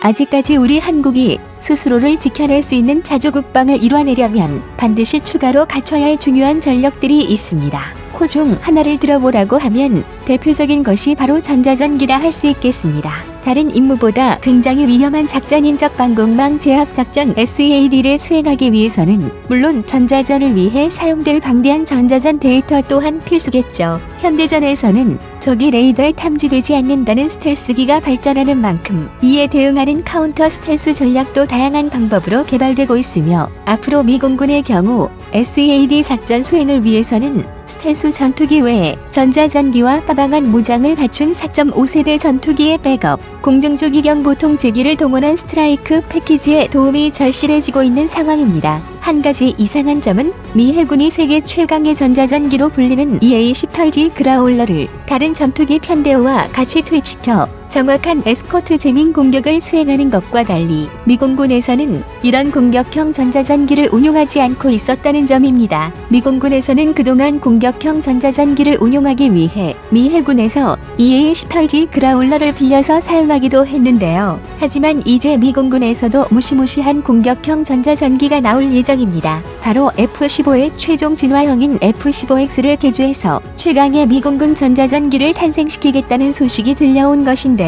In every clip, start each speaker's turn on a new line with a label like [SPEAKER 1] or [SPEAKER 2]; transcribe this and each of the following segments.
[SPEAKER 1] 아직까지 우리 한국이 스스로를 지켜낼 수 있는 자주국방을 이뤄내려면 반드시 추가로 갖춰야 할 중요한 전력들이 있습니다. 그 중 하나를 들어보라고 하면 대표적인 것이 바로 전자전기라 할 수 있겠습니다. 다른 임무보다 굉장히 위험한 작전인 적방공망 제압작전 SEAD를 수행하기 위해서는 물론 전자전을 위해 사용될 방대한 전자전 데이터 또한 필수겠죠. 현대전에서는 적이 레이더에 탐지되지 않는다는 스텔스기가 발전하는 만큼 이에 대응하는 카운터 스텔스 전략도 다양한 방법으로 개발되고 있으며 앞으로 미공군의 경우 SEAD 작전 수행을 위해서는 스텔스 전투기 외에 전자전기와 빠방한 무장을 갖춘 4.5세대 전투기의 백업, 공중조기경 보통제기를 동원한 스트라이크 패키지의 도움이 절실해지고 있는 상황입니다. 한 가지 이상한 점은 미 해군이 세계 최강의 전자전기로 불리는 EA-18G 그라울러를 다른 전투기 편대와 같이 투입시켜 정확한 에스코트 재민 공격을 수행하는 것과 달리 미공군에서는 이런 공격형 전자전기를 운용하지 않고 있었다는 점입니다. 미공군에서는 그동안 공격형 전자전기를 운용하기 위해 미 해군에서 EA-18G 그라울러를 빌려서 사용하기도 했는데요. 하지만 이제 미공군에서도 무시무시한 공격형 전자전기가 나올 예정입니다. 바로 F-15의 최종 진화형인 F-15X를 개조해서 최강의 미공군 전자전기를 탄생시키겠다는 소식이 들려온 것인데요.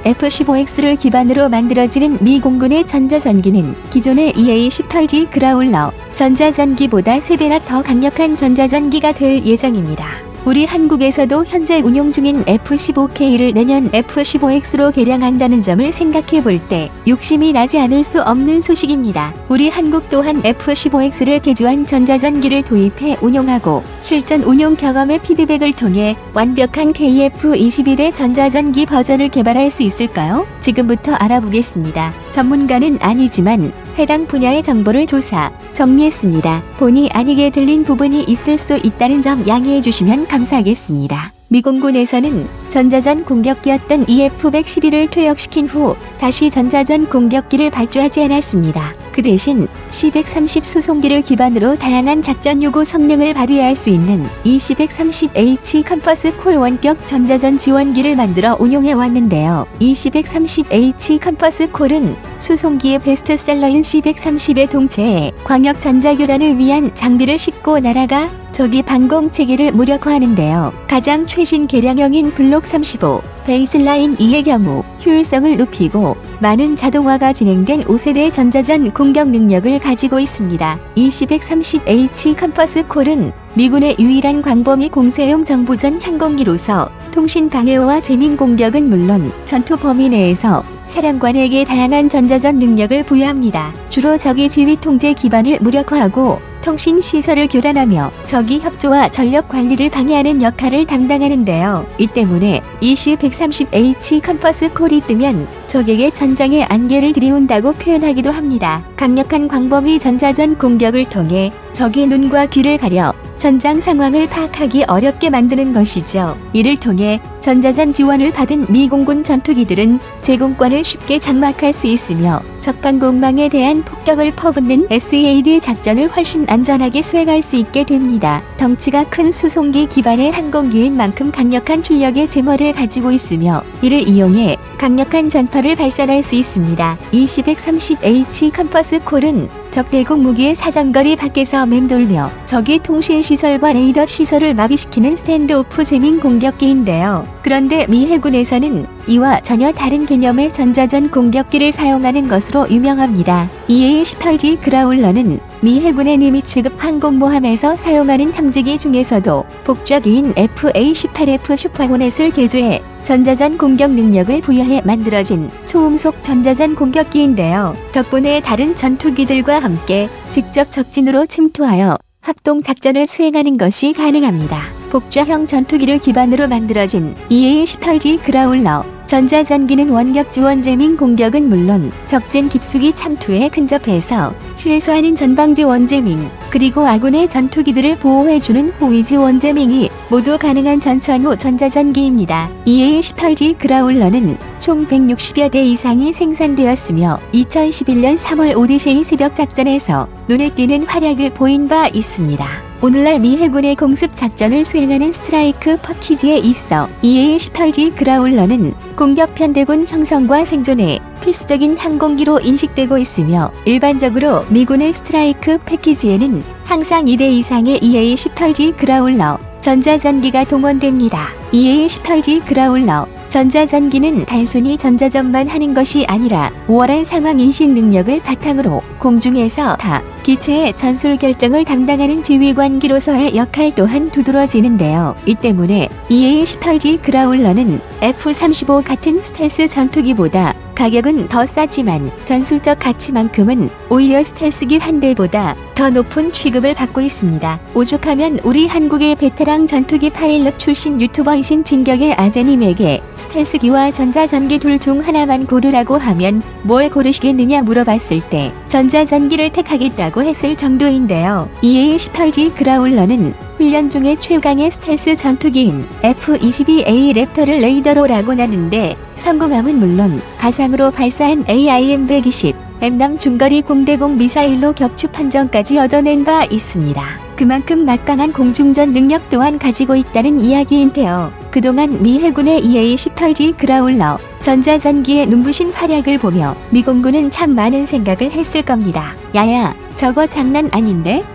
[SPEAKER 1] F-15X를 기반으로 만들어지는 미 공군의 전자전기는 기존의 EA-18G 그라울러 전자전기보다 3배나 더 강력한 전자전기가 될 예정입니다. 우리 한국에서도 현재 운용 중인 F-15K를 내년 F-15X로 개량한다는 점을 생각해 볼 때 욕심이 나지 않을 수 없는 소식입니다. 우리 한국 또한 F-15X를 개조한 전자전기를 도입해 운용하고 실전 운용 경험의 피드백을 통해 완벽한 KF-21의 전자전기 버전을 개발할 수 있을까요? 지금부터 알아보겠습니다. 전문가는 아니지만 해당 분야의 정보를 조사, 정리했습니다. 본의 아니게 들린 부분이 있을 수 있다는 점 양해해 주시면 감사하겠습니다. 미공군에서는 전자전 공격기였던 EF-111을 퇴역시킨 후 다시 전자전 공격기를 발주하지 않았습니다. 그 대신 C-130 수송기를 기반으로 다양한 작전 요구 성능을 발휘할 수 있는 E-130H 컴퍼스 콜 원격 전자전 지원기를 만들어 운용해 왔는데요. E-130H 컴퍼스 콜은 수송기의 베스트셀러인 C-130의 동체에 광역 전자교란을 위한 장비를 싣고 날아가 적이 방공체계를 무력화하는데요. 가장 최신 개량형인 블록 35, 베이슬라인 2의 경우 효율성을 높이고 많은 자동화가 진행된 5세대 전자전 공격 능력을 가지고 있습니다. E-130H 컴퍼스 콜은 미군의 유일한 광범위 공세용 정보전 항공기로서 통신 방해와 재민 공격은 물론 전투 범위 내에서 사령관에게 다양한 전자전 능력을 부여합니다. 주로 적의 지휘 통제 기반을 무력화하고 통신 시설을 교란하며 적의 협조와 전력 관리를 방해하는 역할을 담당하는데요. 이 때문에 EC-130H 컴퍼스 콜이 뜨면 적에게 전장의 안개를 들이운다고 표현하기도 합니다. 강력한 광범위 전자전 공격을 통해 적의 눈과 귀를 가려 전장 상황을 파악하기 어렵게 만드는 것이죠. 이를 통해 전자전 지원을 받은 미공군 전투기들은 제공권을 쉽게 장막할 수 있으며 적방공망에 대한 폭격을 퍼붓는 SEAD 작전을 훨씬 안전하게 수행할 수 있게 됩니다. 덩치가 큰 수송기 기반의 항공기인 만큼 강력한 출력의 제머를 가지고 있으며 이를 이용해 강력한 전파를 발산할 수 있습니다. E-130H 컴퍼스 콜은 적 대공 무기의 사정거리 밖에서 맴돌며 적의 통신시설과 레이더 시설을 마비시키는 스탠드오프 재민 공격기인데요. 그런데 미 해군에서는 이와 전혀 다른 개념의 전자전 공격기를 사용하는 것으로 유명합니다. EA-18G 그라울러는 미 해군의 니미츠급 항공모함에서 사용하는 탐지기 중에서도 복잡기인 FA-18F 슈퍼호넷을 개조해 전자전 공격 능력을 부여해 만들어진 초음속 전자전 공격기인데요. 덕분에 다른 전투기들과 함께 직접 적진으로 침투하여 합동 작전을 수행하는 것이 가능합니다. 복좌형 전투기를 기반으로 만들어진 EA-18G 그라울러 전자전기는 원격 지원 재민 공격은 물론 적진 깊숙이 참투에 근접해서 실수하는 전방지 원재민 그리고 아군의 전투기들을 보호해주는 호위지 원재민이 모두 가능한 전천후 전자전기입니다. EA-18G 그라울러는 총 160여 대 이상이 생산되었으며 2011년 3월 오디세이 새벽 작전에서 눈에 띄는 활약을 보인 바 있습니다. 오늘날 미 해군의 공습 작전을 수행하는 스트라이크 퍼키지에 있어 EA-18G 그라울러는 공격 편대군 형성과 생존에 필수적인 항공기로 인식되고 있으며, 일반적으로 미군의 스트라이크 패키지에는 항상 2대 이상의 EA-18G 그라울러 전자전기가 동원됩니다. EA-18G 그라울러 전자전기는 단순히 전자전만 하는 것이 아니라 우월한 상황 인식 능력을 바탕으로 공중에서 타 기체의 전술 결정을 담당하는 지휘관기로서의 역할 또한 두드러지는데요. 이 때문에 EA-18G 그라울러는 F-35 같은 스텔스 전투기보다 가격은 더 싸지만 전술적 가치만큼은 오히려 스텔스기 한 대보다 더 높은 취급을 받고 있습니다. 오죽하면 우리 한국의 베테랑 전투기 파일럿 출신 유튜버이신 진격의 아재님에게 스텔스기와 전자전기 둘 중 하나만 고르라고 하면 뭘 고르시겠느냐 물어봤을 때 전자전기를 택하겠다고 했을 정도인데요. EA-18G 그라울러는 훈련 중에 최강의 스텔스 전투기인 F-22A 랩터를 레이더로라고 하는데, 성공함은 물론 가상으로 발사한 AIM-120 M남 중거리 공대공 미사일로 격추 판정까지 얻어낸 바 있습니다. 그만큼 막강한 공중전 능력 또한 가지고 있다는 이야기인데요. 그동안 미 해군의 EA-18G 그라울러 전자전기의 눈부신 활약을 보며 미 공군은 참 많은 생각을 했을 겁니다. 야야, 저거 장난 아닌데?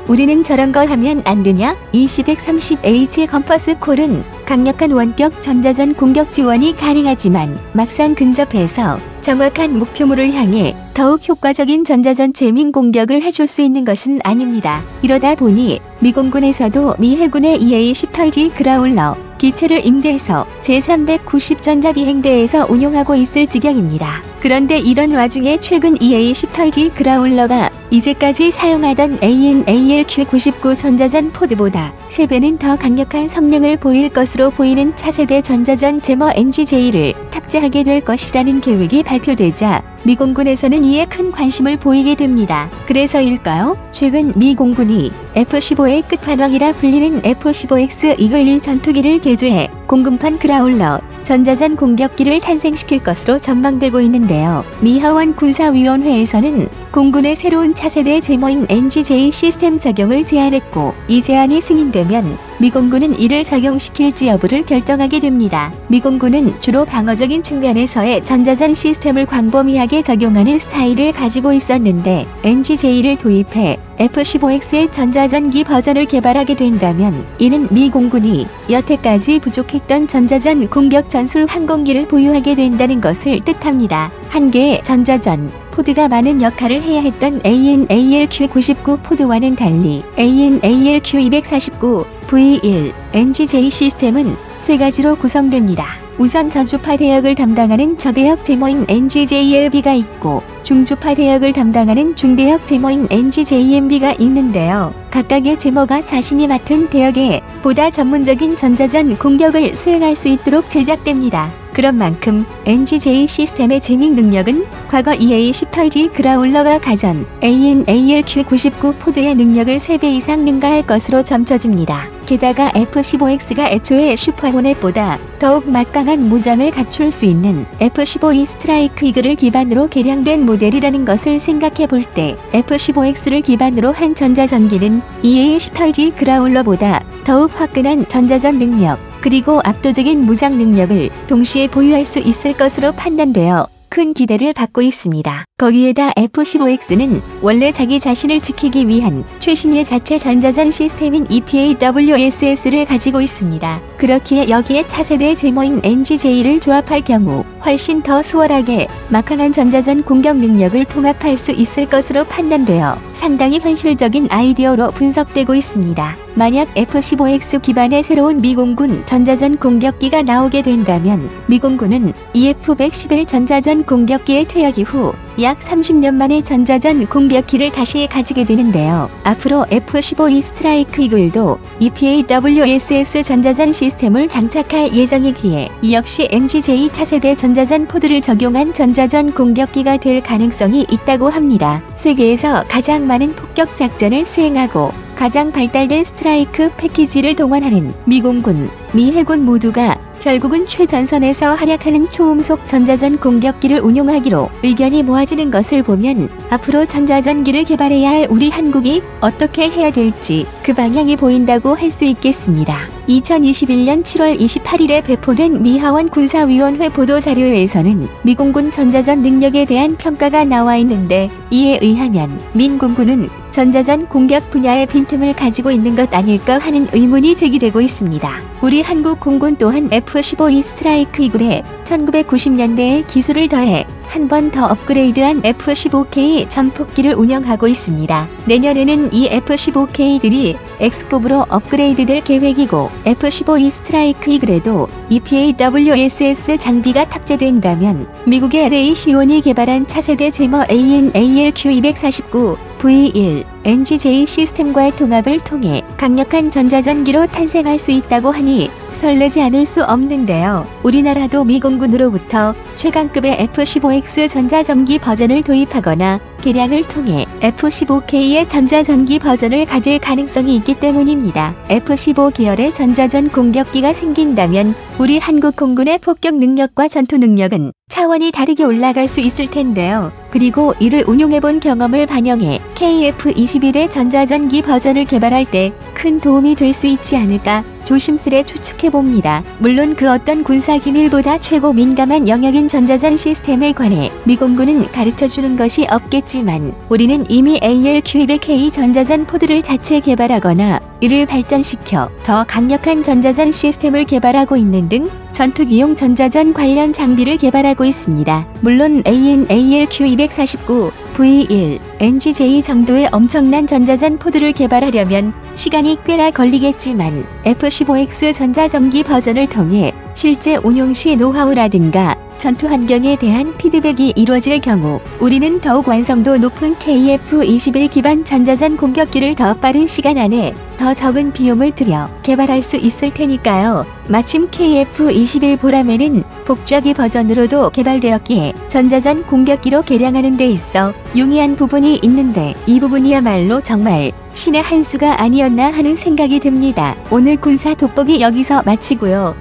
[SPEAKER 1] 우리는 저런 거 하면 안 되냐? 2130H 컴퍼스 콜은 강력한 원격 전자전 공격 지원이 가능하지만 막상 근접해서 정확한 목표물을 향해 더욱 효과적인 전자전 재민 공격을 해줄 수 있는 것은 아닙니다. 이러다 보니 미 공군에서도 미 해군의 EA-18G 그라울러 기체를 임대해서 제390 전자비행대에서 운용하고 있을 지경입니다. 그런데 이런 와중에 최근 EA-18G 그라울러가 이제까지 사용하던 AN/ALQ-99 전자전 포드보다 3배는 더 강력한 성능을 보일 것으로 보이는 차세대 전자전 제머 NGJ를 탑재하게 될 것이라는 계획이 발표되자 미 공군에서는 이에 큰 관심을 보이게 됩니다. 그래서일까요? 최근 미 공군이 F-15의 끝판왕이라 불리는 F-15X 이글-1 전투기를 개조해 공군판 그라울러 전자전 공격기를 탄생시킬 것으로 전망되고 있는데요. 미 하원 군사위원회에서는 공군의 새로운 차세대 제머인 NGJ 시스템 적용을 제안했고, 이 제안이 승인되면 미 공군은 이를 적용시킬지 여부를 결정하게 됩니다. 미 공군은 주로 방어적인 측면에서의 전자전 시스템을 광범위하게 적용하는 스타일을 가지고 있었는데, NGJ를 도입해 F-15X의 전자전기 버전을 개발하게 된다면 이는 미 공군이 여태까지 부족했던 전자전 공격 전술 항공기를 보유하게 된다는 것을 뜻합니다. 한 개의 전자전 포드가 많은 역할을 해야 했던 AN/ALQ-99 포드와는 달리 AN/ALQ-249 V1 NGJ 시스템은 3가지로 구성됩니다. 우선 저주파 대역을 담당하는 저대역 제머인 NGJLB가 있고, 중주파 대역을 담당하는 중대역 제머인 NGJMB가 있는데요. 각각의 제머가 자신이 맡은 대역에 보다 전문적인 전자전 공격을 수행할 수 있도록 제작됩니다. 그런 만큼 NGJ 시스템의 재밍 능력은 과거 EA-18G 그라울러가 가전 AN/ALQ-99 포드의 능력을 3배 이상 능가할 것으로 점쳐집니다. 게다가 F-15X가 애초에 슈퍼호넷보다 더욱 막강한 무장을 갖출 수 있는 F-15E 스트라이크 이글을 기반으로 개량된 모델이라는 것을 생각해 볼 때 F-15X를 기반으로 한 전자전기는 EA-18G 그라울러보다 더욱 화끈한 전자전 능력, 그리고 압도적인 무장 능력을 동시에 보유할 수 있을 것으로 판단되어 큰 기대를 받고 있습니다. 거기에다 F-15X는 원래 자기 자신을 지키기 위한 최신의 자체 전자전 시스템인 EPAWSS를 가지고 있습니다. 그렇기에 여기에 차세대 제머인 NGJ를 조합할 경우 훨씬 더 수월하게 막강한 전자전 공격 능력을 통합할 수 있을 것으로 판단되어 상당히 현실적인 아이디어로 분석되고 있습니다. 만약 F-15X 기반의 새로운 미공군 전자전 공격기가 나오게 된다면 미공군은 EF-111 전자전 공격기의 퇴역 이후 약 30년 만에 전자전 공격기를 다시 가지게 되는데요. 앞으로 F-15E 스트라이크 이글도 EPAWSS 전자전 시스템을 장착할 예정이기에 이 역시 NGJ 차세대 전자전 포드를 적용한 전자전 공격기가 될 가능성이 있다고 합니다. 세계에서 가장 많은 폭격 작전을 수행하고 가장 발달된 스트라이크 패키지를 동원하는 미공군, 미 해군 모두가 결국은 최전선에서 활약하는 초음속 전자전 공격기를 운용하기로 의견이 모아지는 것을 보면 앞으로 전자전기를 개발해야 할 우리 한국이 어떻게 해야 될지 그 방향이 보인다고 할 수 있겠습니다. 2021년 7월 28일에 배포된 미 하원 군사위원회 보도자료에서는 미공군 전자전 능력에 대한 평가가 나와 있는데, 이에 의하면 민공군은 전자전 공격 분야의 빈틈을 가지고 있는 것 아닐까 하는 의문이 제기되고 있습니다. 우리 한국 공군 또한 F-15E 스트라이크 이글에 1990년대의 기술을 더해 한 번 더 업그레이드한 F-15K 전폭기를 운영하고 있습니다. 내년에는 이 F-15K들이 X급으로 업그레이드될 계획이고, F-15E 스트라이크 이글에도 EPAWSS 장비가 탑재된다면 미국의 레이시온이 개발한 차세대 제머 AN/ALQ249 V1 NGJ 시스템과의 통합을 통해 강력한 전자전기로 탄생할 수 있다고 하니 설레지 않을 수 없는데요. 우리나라도 미공군으로부터 최강급의 F-15X 전자전기 버전을 도입하거나 개량을 통해 F-15K의 전자전기 버전을 가질 가능성이 있기 때문입니다. F-15 계열의 전자전 공격기가 생긴다면 우리 한국 공군의 폭격 능력과 전투 능력은 차원이 다르게 올라갈 수 있을 텐데요. 그리고 이를 운용해본 경험을 반영해 KF-21의 전자전기 버전을 개발할 때 큰 도움이 될 수 있지 않을까 조심스레 추측해봅니다. 물론 그 어떤 군사기밀보다 최고 민감한 영역인 전자전 시스템에 관해 미공군은 가르쳐주는 것이 없겠지만, 우리는 이미 ALQ200K 전자전 포드를 자체 개발하거나 이를 발전시켜 더 강력한 전자전 시스템을 개발하고 있는 등 전투기용 전자전 관련 장비를 개발하고 있습니다. 물론 AN/ALQ249 V1 NGJ 정도의 엄청난 전자전 포드를 개발하려면 시간이 꽤나 걸리겠지만, F-15X 전자전기 버전을 통해 실제 운용 시 노하우라든가 전투 환경에 대한 피드백이 이루어질 경우 우리는 더욱 완성도 높은 KF-21 기반 전자전 공격기를 더 빠른 시간 안에 더 적은 비용을 들여 개발할 수 있을 테니까요. 마침 KF-21 보라매는 복잡이 버전으로도 개발되었기에 전자전 공격기로 개량하는 데 있어 용이한 부분이 있는데, 이 부분이야말로 정말 신의 한 수가 아니었나 하는 생각이 듭니다. 오늘 군사 돋보기 여기서 마치고요.